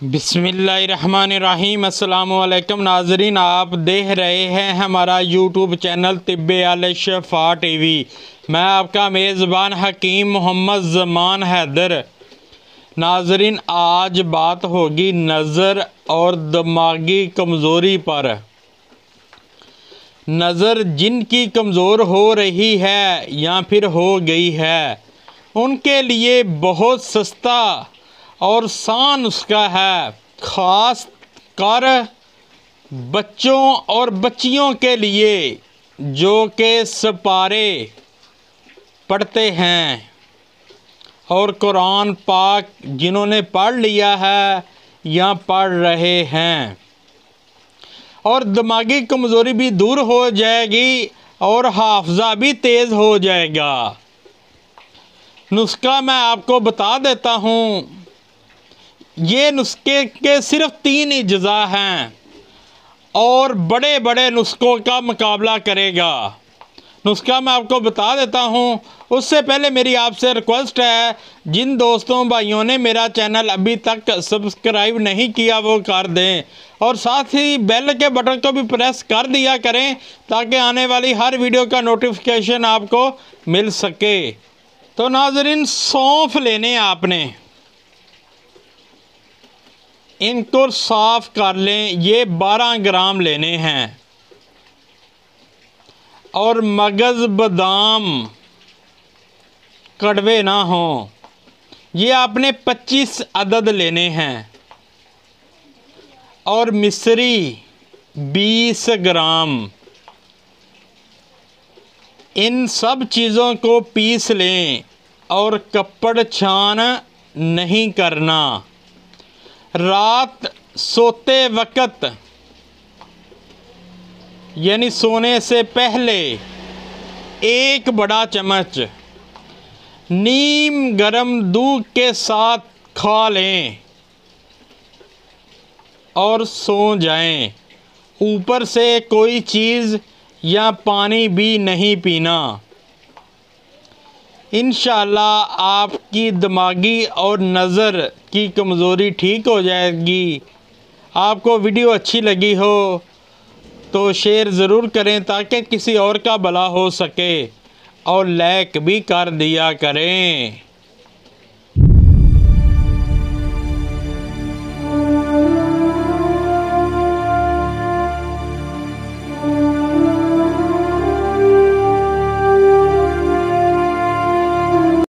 बिस्मिल्लाहिर्रहमानिर्रहीम। अस्सलाम वालेकुम नाजरीन, आप देख रहे हैं हमारा यूट्यूब चैनल तिब्बे अल शफा टीवी। मैं आपका मेज़बान हकीम मोहम्मद ज़मान हैदर। नाजरीन, आज बात होगी नज़र और दिमागी कमज़ोरी पर। नज़र जिनकी कमज़ोर हो रही है या फिर हो गई है, उनके लिए बहुत सस्ता और आसान नुस्खा है, ख़ास कर बच्चों और बच्चियों के लिए जो कि सपारे पढ़ते हैं और कुरान पाक जिन्होंने पढ़ लिया है या पढ़ रहे हैं, और दिमागी कमज़ोरी भी दूर हो जाएगी और हाफजा भी तेज़ हो जाएगा। नुस्खा मैं आपको बता देता हूँ। ये नुस्खे के सिर्फ 3 अज्जा हैं और बड़े बड़े नुस्खों का मुकाबला करेगा। नुस्खा मैं आपको बता देता हूँ। उससे पहले मेरी आपसे रिक्वेस्ट है, जिन दोस्तों भाइयों ने मेरा चैनल अभी तक सब्सक्राइब नहीं किया वो कर दें, और साथ ही बेल के बटन को भी प्रेस कर दिया करें ताकि आने वाली हर वीडियो का नोटिफिकेशन आपको मिल सके। तो नाजरीन, सौंफ लेने आपने, इनको साफ़ कर लें। ये 12 ग्राम लेने हैं। और मगज़ बादाम कड़वे ना हों, ये आपने 25 अदद लेने हैं। और मिश्री 20 ग्राम। इन सब चीज़ों को पीस लें और कपड़ छान नहीं करना। रात सोते वक़्त यानी सोने से पहले 1 बड़ा चम्मच नीम गरम दूध के साथ खा लें और सो जाएं। ऊपर से कोई चीज़ या पानी भी नहीं पीना। इंशाअल्लाह आपकी दिमागी और नज़र की कमज़ोरी ठीक हो जाएगी। आपको वीडियो अच्छी लगी हो तो शेयर ज़रूर करें ताकि किसी और का भला हो सके, और लाइक भी कर दिया करें।